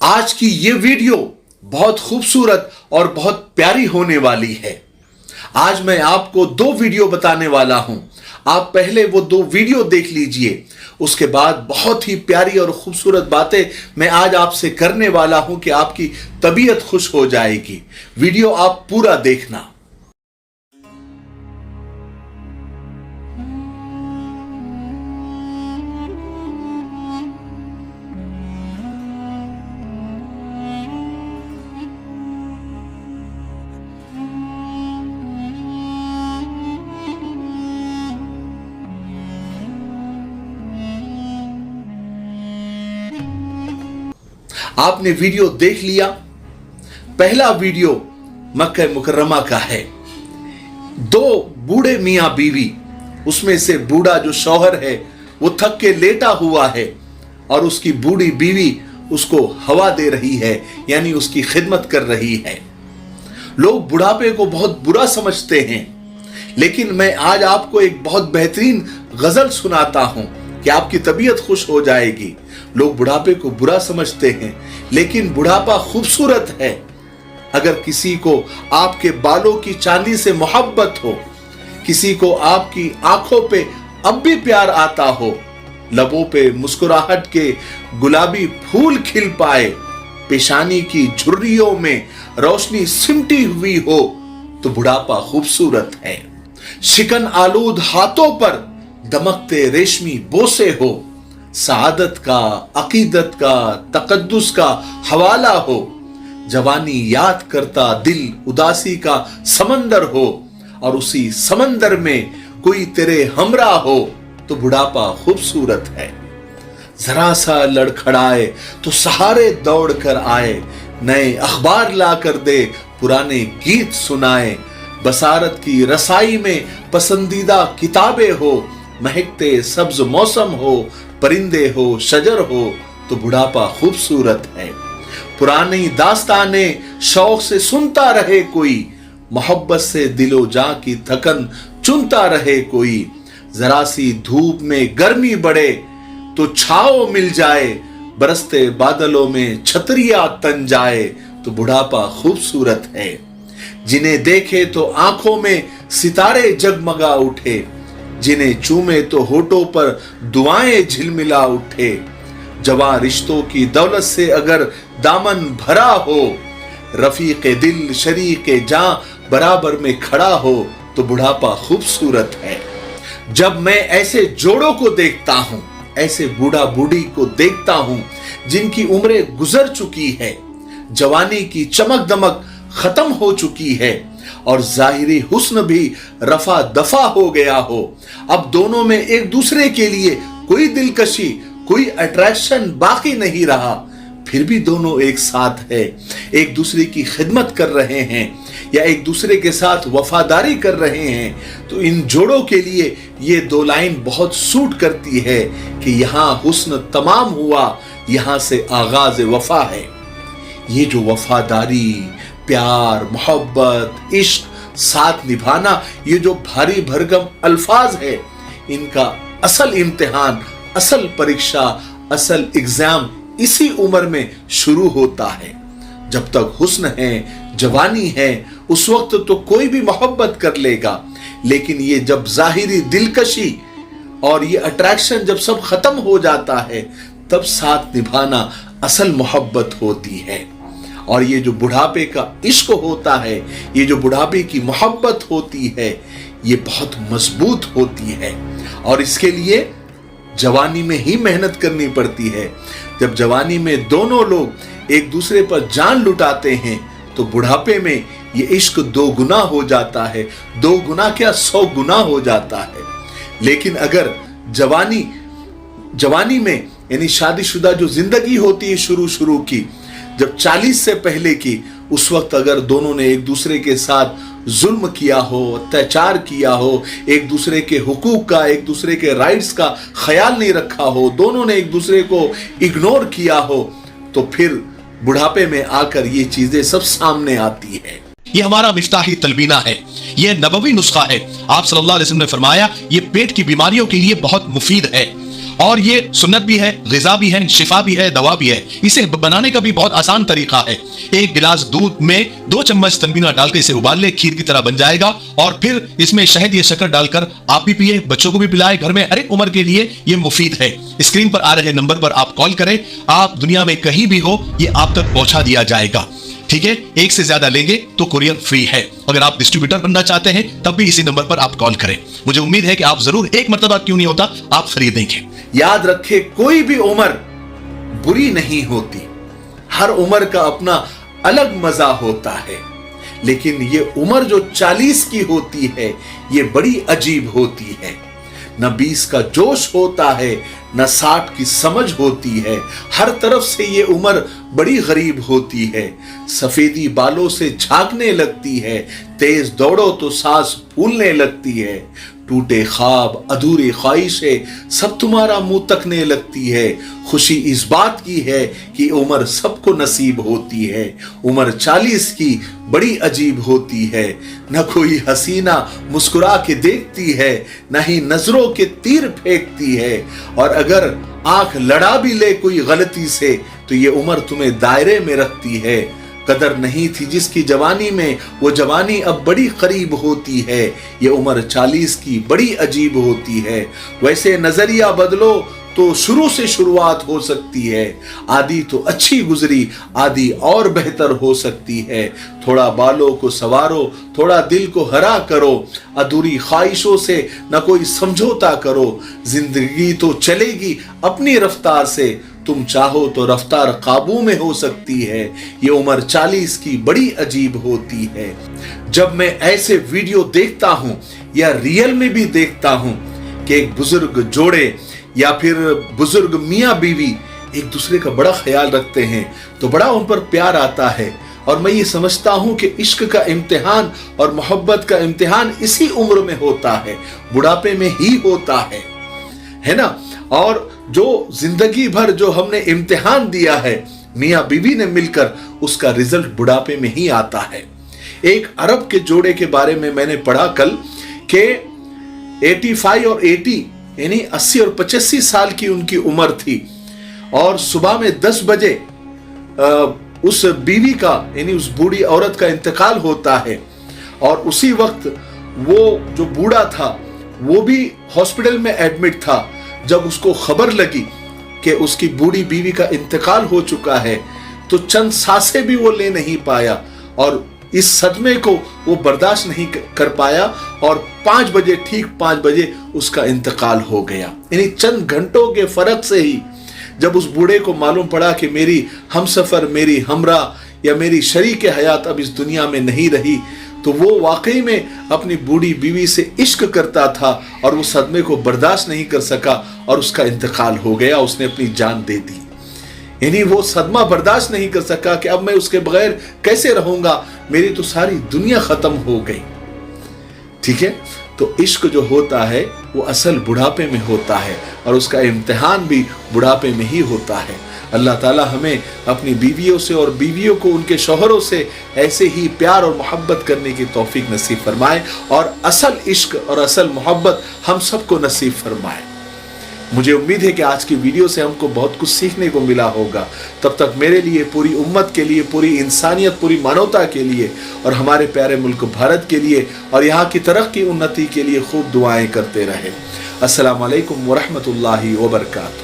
आज की ये वीडियो बहुत खूबसूरत और बहुत प्यारी होने वाली है। आज मैं आपको दो वीडियो बताने वाला हूं। आप पहले वो दो वीडियो देख लीजिए, उसके बाद बहुत ही प्यारी और खूबसूरत बातें मैं आज आपसे करने वाला हूं कि आपकी तबीयत खुश हो जाएगी। वीडियो आप पूरा देखना। आपने वीडियो देख लिया। पहला वीडियो मक्का मुकर्रमा का है। दो बूढ़े मियां बीवी, उसमें से बूढ़ा जो शौहर है वो थक के लेटा हुआ है और उसकी बूढ़ी बीवी उसको हवा दे रही है, यानी उसकी खिदमत कर रही है। लोग बुढ़ापे को बहुत बुरा समझते हैं, लेकिन मैं आज आपको एक बहुत बेहतरीन गजल सुनाता हूं कि आपकी तबीयत खुश हो जाएगी। लोग बुढ़ापे को बुरा समझते हैं, लेकिन बुढ़ापा खूबसूरत है। अगर किसी को आपके बालों की चांदी से मोहब्बत हो, किसी को आपकी आंखों पे अब भी प्यार आता हो, लबों पे मुस्कुराहट के गुलाबी फूल खिल पाए, पेशानी की झुर्रियों में रोशनी सिमटी हुई हो, तो बुढ़ापा खूबसूरत है। शिकन आलूद हाथों पर दमकते रेशमी बोसे हो, सआदत का, अकीदत का, तकद्दुस का हवाला हो, जवानी याद करता दिल उदासी का समंदर हो और उसी समंदर में कोई तेरे हमरा हो, तो बुढ़ापा खूबसूरत है। जरा सा लड़खड़ाए तो सहारे दौड़ कर आए, नए अखबार ला कर दे, पुराने गीत सुनाए, बसारत की रसाई में पसंदीदा किताबें हो, महकते सब्ज मौसम हो, परिंदे हो, शजर हो, तो बुढ़ापा खूबसूरत है। पुरानी दास्ताने शौक से सुनता रहे कोई, मोहब्बत से दिलो जां की थकन चुनता रहे कोई, जरा सी धूप में गर्मी बढ़े तो छाओ मिल जाए, बरसते बादलों में छतरिया तन जाए, तो बुढ़ापा खूबसूरत है। जिन्हें देखे तो आंखों में सितारे जगमगा उठे, जिन्हें चूमे तो होठों पर दुआएं झिलमिला उठे, जवां रिश्तों की दौलत से अगर दामन भरा हो, रफीक दिल शरीक जां बराबर में खड़ा हो, तो बुढ़ापा खूबसूरत है। जब मैं ऐसे जोड़ों को देखता हूं, ऐसे बूढ़ा बूढ़ी को देखता हूं जिनकी उम्रें गुजर चुकी है, जवानी की चमक दमक खत्म हो चुकी है और जाहिरी हुस्न भी रफा दफा हो गया हो, अब दोनों में एक दूसरे के लिए कोई दिलकशी, कोई अट्रैक्शन बाकी नहीं रहा, फिर भी दोनों एक साथ है, एक दूसरे की खिदमत कर रहे हैं या एक दूसरे के साथ वफादारी कर रहे हैं, तो इन जोड़ों के लिए ये दो लाइन बहुत सूट करती है कि यहां हुस्न तमाम हुआ, यहां से आगाज वफा है। ये जो वफादारी, प्यार, मोहब्बत, इश्क, साथ निभाना, ये जो भारी भरकम अल्फाज है, इनका असल इम्तिहान, असल परीक्षा, असल एग्जाम इसी उम्र में शुरू होता है। जब तक हुस्न है, जवानी है, उस वक्त तो कोई भी मोहब्बत कर लेगा, लेकिन ये जब जाहिरी दिलकशी और ये अट्रैक्शन जब सब खत्म हो जाता है, तब साथ निभाना असल मोहब्बत होती है। और ये जो बुढ़ापे का इश्क होता है, ये जो बुढ़ापे की मोहब्बत होती है, ये बहुत मजबूत होती है और इसके लिए जवानी में ही मेहनत करनी पड़ती है। जब जवानी में दोनों लोग एक दूसरे पर जान लुटाते हैं, तो बुढ़ापे में ये इश्क दो गुना हो जाता है, दो गुना क्या 100 गुना हो जाता है। लेकिन अगर जवानी में यानी शादीशुदा जो जिंदगी होती है शुरू की, जब 40 से पहले की, उस वक्त अगर दोनों ने एक दूसरे के साथ जुल्म किया हो, अत्याचार किया हो, एक दूसरे के हुकूक का, एक दूसरे के राइट्स का ख्याल नहीं रखा हो, दोनों ने एक दूसरे को इग्नोर किया हो, तो फिर बुढ़ापे में आकर ये चीजें सब सामने आती है। ये हमारा मिफ्ताही तलबीना है, ये नबवी नुस्खा है। आप सल्लल्लाहु अलैहि वसल्लम ने फरमाया ये पेट की बीमारियों के लिए बहुत मुफीद है اور یہ سنت بھی ہے، غذا بھی ہے، شفا بھی ہے، دوا بھی ہے۔ اسے بنانے کا بھی بہت آسان طریقہ ہے۔ ایک گلاس دودھ میں 2 چمچ تنبینہ ڈال کے اسے ابال لے، کھیر کی طرح بن جائے گا، اور پھر اس میں شہد یا شکر ڈال کر آپ بھی پیے، بچوں کو بھی پلائے۔ گھر میں ہر ایک عمر کے لیے یہ مفید ہے۔ اسکرین پر آ رہے نمبر پر آپ کال کریں، آپ دنیا میں کہیں بھی ہو یہ آپ تک پہنچا دیا جائے گا، ٹھیک ہے؟ ایک سے زیادہ لیں گے تو کوریئر فری ہے۔ اگر آپ ڈسٹریبیوٹر بننا چاہتے ہیں تب بھی اسی نمبر پر آپ کال کریں۔ مجھے امید ہے کہ آپ ضرور ایک مرتبہ کیوں نہیں ہوتا آپ خریدیں گے۔ یاد رکھے، کوئی بھی عمر بری نہیں ہوتی، ہر عمر کا اپنا الگ مزہ ہوتا ہے، لیکن یہ عمر جو 40 کی ہوتی ہے یہ بڑی عجیب ہوتی ہے۔ نہ 20 کا جوش ہوتا ہے، نہ 60 کی سمجھ ہوتی ہے، ہر طرف سے یہ عمر بڑی غریب ہوتی ہے۔ سفیدی بالوں سے جھاگنے لگتی ہے، تیز دوڑو تو سانس پھولنے لگتی ہے، ٹوٹے خواب، ادھوری خواہشیں سب تمہارا منہ تکنے لگتی ہے۔ خوشی اس بات کی ہے کہ عمر سب کو نصیب ہوتی ہے، عمر 40 کی بڑی عجیب ہوتی ہے۔ نہ کوئی حسینہ مسکرا کے دیکھتی ہے، نہ ہی نظروں کے تیر پھینکتی ہے، اور اگر آنکھ لڑا بھی لے کوئی غلطی سے تو یہ عمر تمہیں دائرے میں رکھتی ہے۔ قدر نہیں تھی جس کی جوانی میں، وہ جوانی اب بڑی قریب ہوتی ہے۔ یہ عمر 40 کی بڑی عجیب ہوتی ہے۔ ویسے نظریہ بدلو تو شروع سے شروعات ہو سکتی ہے۔ آدھی تو اچھی گزری، آدھی اور بہتر ہو سکتی ہے۔ تھوڑا بالوں کو سوارو، تھوڑا دل کو ہرا کرو، ادھوری خواہشوں سے نہ کوئی سمجھوتا کرو۔ زندگی تو چلے گی اپنی رفتار سے، تم چاہو تو رفتار قابو میں ہو سکتی ہے۔ یہ عمر 40 کی بڑی عجیب ہوتی ہے۔ جب میں ایسے ویڈیو دیکھتا ہوں یا ریئل میں بھی دیکھتا ہوں کہ ایک بزرگ جوڑے یا پھر بزرگ میاں بیوی ایک دوسرے کا بڑا خیال رکھتے ہیں تو بڑا ان پر پیار آتا ہے، اور میں یہ سمجھتا ہوں کہ عشق کا امتحان اور محبت کا امتحان اسی عمر میں ہوتا ہے، بڑھاپے میں ہی ہوتا ہے نا؟ اور جو زندگی بھر جو ہم نے امتحان دیا ہے میاں بیوی نے مل کر، اس کا رزلٹ بڑھاپے میں ہی آتا ہے۔ ایک عرب کے جوڑے کے بارے میں نے پڑھا کل کہ 85 اور 80 یعنی 80 اور 85 سال کی ان کی عمر تھی، اور صبح میں 10 بجے اس بیوی کا یعنی اس بوڑھی عورت کا انتقال ہوتا ہے، اور اسی وقت وہ جو بوڑھا تھا وہ بھی ہاسپٹل میں ایڈمٹ تھا۔ جب اس کو خبر لگی کہ اس کی بوڑھی بیوی کا انتقال ہو چکا ہے تو چند سانسیں بھی وہ لے نہیں پایا، اور اس صدمے کو وہ برداشت نہیں کر پایا، اور 5 بجے ٹھیک 5 بجے اس کا انتقال ہو گیا۔ یعنی چند گھنٹوں کے فرق سے ہی جب اس بوڑھے کو معلوم پڑا کہ میری ہمسفر، میری ہمراہ یا میری شریک حیات اب اس دنیا میں نہیں رہی، تو وہ واقعی میں اپنی بوڑھی بیوی سے عشق کرتا تھا، اور وہ صدمے کو برداشت نہیں کر سکا اور اس کا انتقال ہو گیا، اس نے اپنی جان دے دی۔ یعنی وہ صدمہ برداشت نہیں کر سکا کہ اب میں اس کے بغیر کیسے رہوں گا، میری تو ساری دنیا ختم ہو گئی۔ ٹھیک ہے؟ تو عشق جو ہوتا ہے وہ اصل بڑھاپے میں ہوتا ہے، اور اس کا امتحان بھی بڑھاپے میں ہی ہوتا ہے۔ اللہ تعالی ہمیں اپنی بیویوں سے اور بیویوں کو ان کے شوہروں سے ایسے ہی پیار اور محبت کرنے کی توفیق نصیب فرمائے، اور اصل عشق اور اصل محبت ہم سب کو نصیب فرمائے۔ مجھے امید ہے کہ آج کی ویڈیو سے ہم کو بہت کچھ سیکھنے کو ملا ہوگا۔ تب تک میرے لیے، پوری امت کے لیے، پوری انسانیت، پوری مانوتا کے لیے، اور ہمارے پیارے ملک بھارت کے لیے اور یہاں کی ترقی انتی کے لیے خوب دعائیں کرتے رہیں۔ السلام علیکم ورحمۃ اللہ وبرکاتہ۔